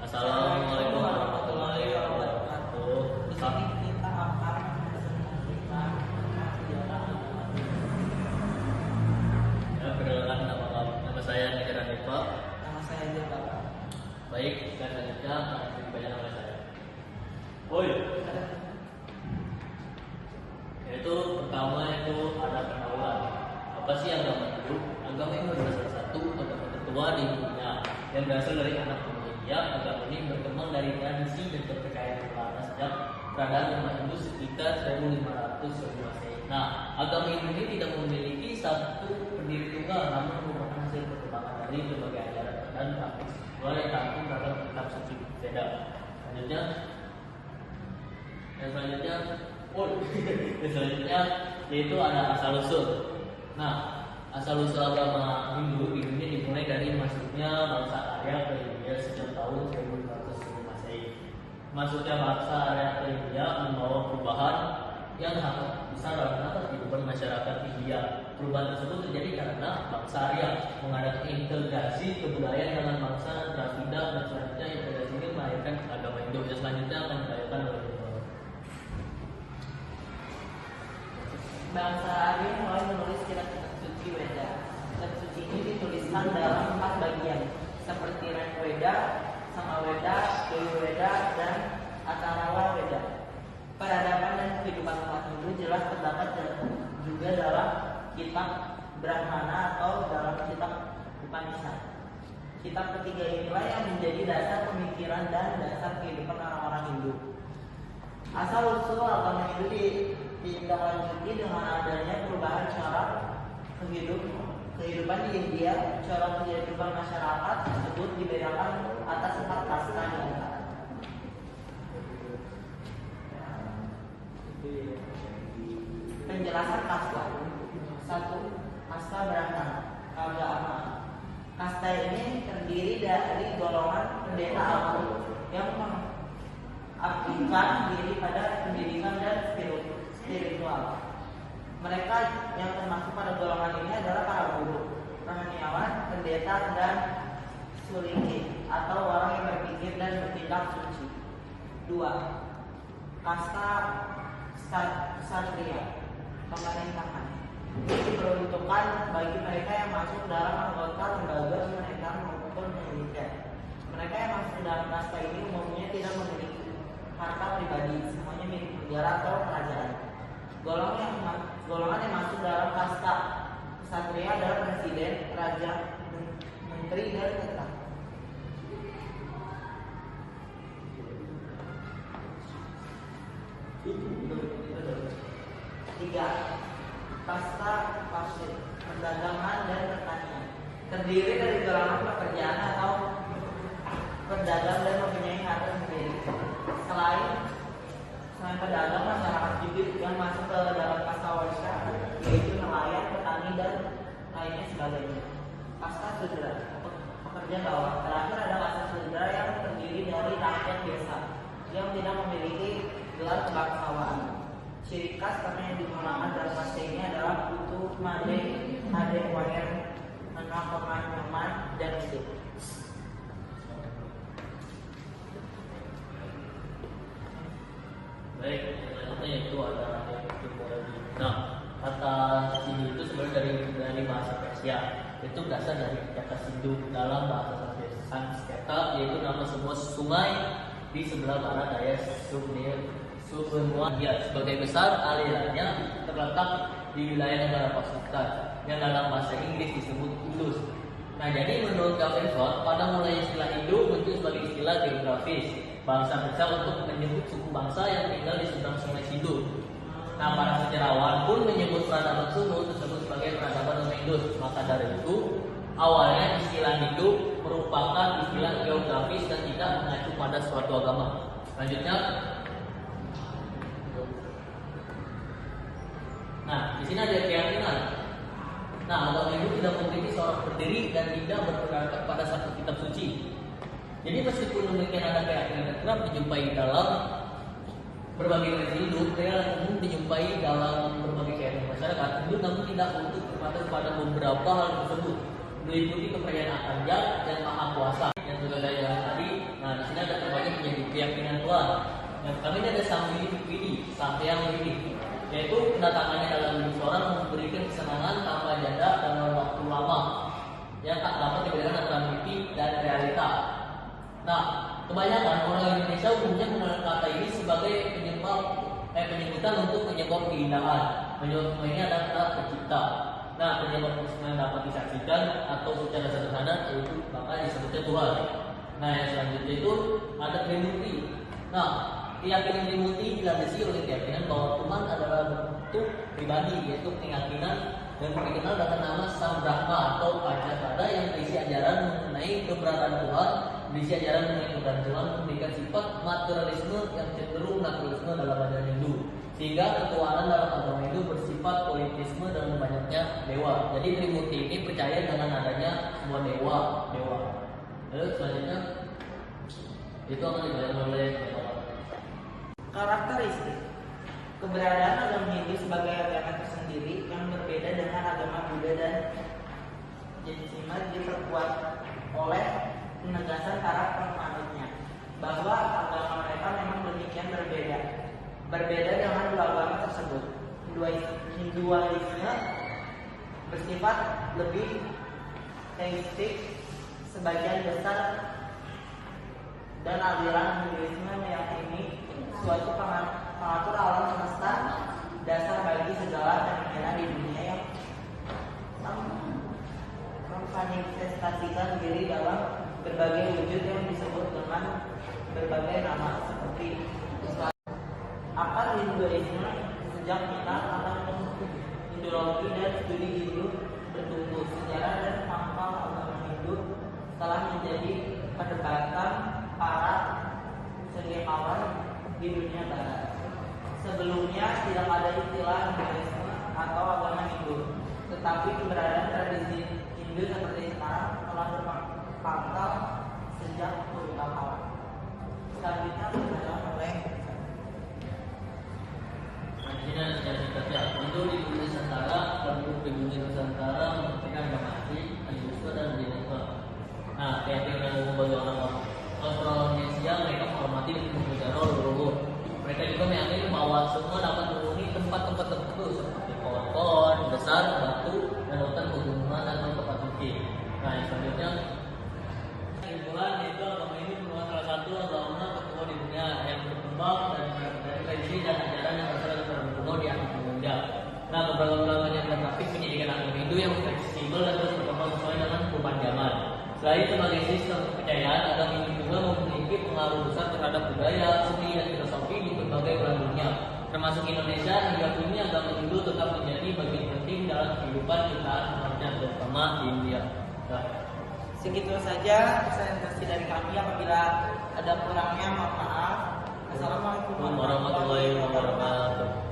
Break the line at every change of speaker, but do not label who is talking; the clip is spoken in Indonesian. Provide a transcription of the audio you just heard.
Assalamualaikum warahmatullahi wabarakatuh.
Tapi kita akan menceritakan sejarah agama.
Ya, perkenalkan nama saya Negara Depok.
Nama saya Jaka.
Baik, dan selanjutnya akan dibacakan oleh saya. Woi. Yaitu pertama itu ada pendahuluan. Apa sih agama itu? Agama itu adalah salah satu agama tertua di dunia yang berasal dari anak bangsa India. Agama ini berkembang dari tradisi dan kepercayaan Buddha sejak keadaan umat Hindu sekitar 1500 sebelum Masehi. Nah, agama ini tidak memiliki satu pendiri tunggal, namun merupakan hasil perkembangan dari berbagai ajaran dan praktik spiritual yang tercantum dalam kitab suci Veda. Selanjutnya yaitu ada asal usul. Nah, asal usul agama Hindu di dunia dimulai dari masuknya bangsa Arya ke India sejak tahun 1500 sebelum Masehi. Masuknya bangsa Arya ke India membawa perubahan yang sangat besar dalam kehidupan masyarakat India. Perubahan tersebut terjadi karena bangsa Arya mengadakan integrasi kebudayaan dengan bangsa Dravida dan selanjutnya integrasi ini melahirkan agama Hindu yang selanjutnya akan dilahirkan oleh Hindu.
Bangsa Arya mulai menulis kitab-kitab suci Weda. Kitab suci ini dituliskan dalam 4 bagian, seperti Rig Weda, Samaweda, Yajurveda, dan Atharva Weda. Peradaban dan kehidupan umat Hindu jelas terdapat juga dalam kitab Brahmana atau dalam kitab Upanishad. Kitab ketiga inilah yang menjadi dasar pemikiran dan dasar kehidupan orang-orang Hindu. Asal usul agama Hindu ditindaklanjuti dengan adanya perubahan cara kehidupan di India. Cara kehidupan masyarakat tersebut dibedakan atas 4 kasta di antara. Penjelasan kasta. 1. Kasta Brahmana, keagamaan. Kasta ini terdiri dari golongan pendeta agung yang mengabdikan diri pada pendidikan dan spiritual. Mereka yang termasuk pada golongan ini adalah para guru, rohaniawan, pendeta, dan suliki atau orang yang berpikir dan bertindak suci. 2. Kasta Ksatria, pemerintahan. Ini diperuntukkan bagi mereka yang masuk dalam anggota lembaga pemerintahan maupun militer. Mereka yang masuk dalam kasta ini umumnya tidak memiliki harta pribadi, semuanya milik negara atau kerajaan. Golongan yang masuk dalam kasta Ksatria adalah presiden, raja, menteri, dan tentara. 3. Kasta Pasir, perdagangan dan pertanian. Terdiri dari golongan pekerjaan atau pedagang dan mempunyai harta sendiri. Selain pedagang, masyarakat juga yang masuk ke dalam kasta Waisya, yaitu nelayan, petani, dan lainnya sebagainya. Kasta Sudra, pekerja bawah. Terakhir ada kasta Sudra yang terdiri dari rakyat biasa yang tidak memiliki gelar kebangsawan. Ciri khas karena yang digunakan dalam kasta ini adalah Putu, Made, Ade, Wayer, Menakoman, Nyoman, dan Hidup.
Baik, selanjutnya yaitu ada etimologi. Nah, kata Sindhu itu sebenarnya dari bahasa Persia. Itu berasal dari kata Sindhu dalam bahasa Sanskerta, yaitu nama semua sungai di sebelah barat daya Subbenua. Sebagai besar alirannya terletak di wilayah negara Pakistan yang dalam bahasa Inggris disebut Indus. Nah, jadi menurut Gavenford, pada mulai istilah Hindu muncul sebagai istilah geografis bangsa Persia untuk menyebut suku bangsa yang tinggal di seberang sungai Sindhu. Nah, para sejarawan pun menyebut peradaban Sunu tersebut sebagai peradaban Indus. Maka dari itu, awalnya istilah Hindu merupakan istilah geografis dan tidak mengacu pada suatu agama. Selanjutnya, nah, di sini ada keyakinan. Nah, agama Hindu tidak memiliki seorang pendiri dan tidak berpegang pada satu kitab suci. Jadi meskipun demikian ada keyakinan yang kerap dijumpai dalam berbagai tradisi Hindu, yang umum dijumpai dalam berbagai keyakinan masyarakat Hindu, namun tidak untuk terbatas pada beberapa hal tersebut, meliputi kepercayaan akan Jah dan Maha Kuasa yang sudah saya jelaskan tadi. Nah, di sini keyakinan Tuhan. Yang kami ada Sang Hyang Widi, yaitu kedatangannya dalam hidup seorang memberikan kesenangan tanpa jeda dalam waktu lama yang tak dapat dibedakan antara mimpi dan realita. Nah, kebanyakan orang Indonesia umumnya mengenal kata ini sebagai penyebutan untuk penyebab keindahan. Penyebab ini adalah kata pencipta. Nah, penyebab yang dapat disaksikan atau secara sederhana yaitu maka disebutnya Tuhan. Nah, yang selanjutnya itu ada Trimurti. Nah, keyakinan Trimurti dilandasi oleh keyakinan bahwa Tuhan adalah bentuk pribadi, yaitu keyakinan dan dikenal dengan nama Sang Brahma atau Pancapada yang berisi ajaran mengenai keberadaan Tuhan, berisi ajaran mengenai keberadaan Tuhan, memberikan sifat materialisme yang cenderung naturalisme dalam ajaran Hindu, sehingga ketuhanan dalam agama Hindu bersifat politisme dan banyaknya dewa. Jadi Trimurti ini percaya dengan adanya sebuah dewa. Lalu selanjutnya itu akan dibayangkan oleh
karakteristik keberadaan agama Hindu sebagai agama tersendiri yang berbeda dengan agama Buddha dan Jainisme diperkuat oleh penegasan para penganutnya bahwa agama mereka memang demikian berbeda dengan dua agama tersebut. Hinduisme bersifat lebih teistik sebagian besar, dan aliran Hinduisme meyakini suatu pengatur alam semesta dasar bagi segala fenomena di dunia yang memmanifestasikan diri dalam berbagai wujud yang disebut dengan berbagai nama seperti Islam. Akar Hinduisme sejak minat akan Indologi dan studi Hindu bertumbuh. Sejarah dan pangkal agama Hindu telah menjadi perdebatan para sejarawan di dunia barat. Sebelumnya tidak ada istilah Hinduisme atau agama Hindu, tetapi keberadaan tradisi Hindu seperti sekarang telah berpangkal sejak puluhan tahun. Selanjutnya dijelaskan oleh
ini ada secara singkatnya. Untuk di bumi Nusantara, penduduk di bumi Nusantara memperhatikan agama asli, Hinduisme dan Jainisme. Nah, keyakinan umum bagi orang Austronesia, mereka menghormati dan memelihara leluhur. Mereka juga meyakini bahwa semua dapat menghuni tempat-tempat tertentu seperti pohon-pohon besar, batu, dan hutan pegunungan atau tempat suci. Nah, yang selanjutnya kesimpulan yaitu agama ini merupakan salah satu agama tertua di dunia yang berkembang dan dari tradisi dan ajaran yang berasal dari kuno di akhir dunia. Nah, keberagaman yang tetapi pendidikan agama Hindu yang fleksibel dan terus berkembang sesuai dengan perubahan zaman. Selain sebagai sistem kepercayaan, agama Hindu juga memiliki pengaruh besar terhadap budaya, seni, dan filosofi di berbagai belahan dunia, termasuk Indonesia. Hingga kini agama Hindu tetap menjadi bagian penting dalam kehidupan kita umatnya, terutama di India. Nah,
segitu saja presentasi dari kami. Apabila ada kurangnya mohon maaf. Assalamualaikum
warahmatullahi wabarakatuh.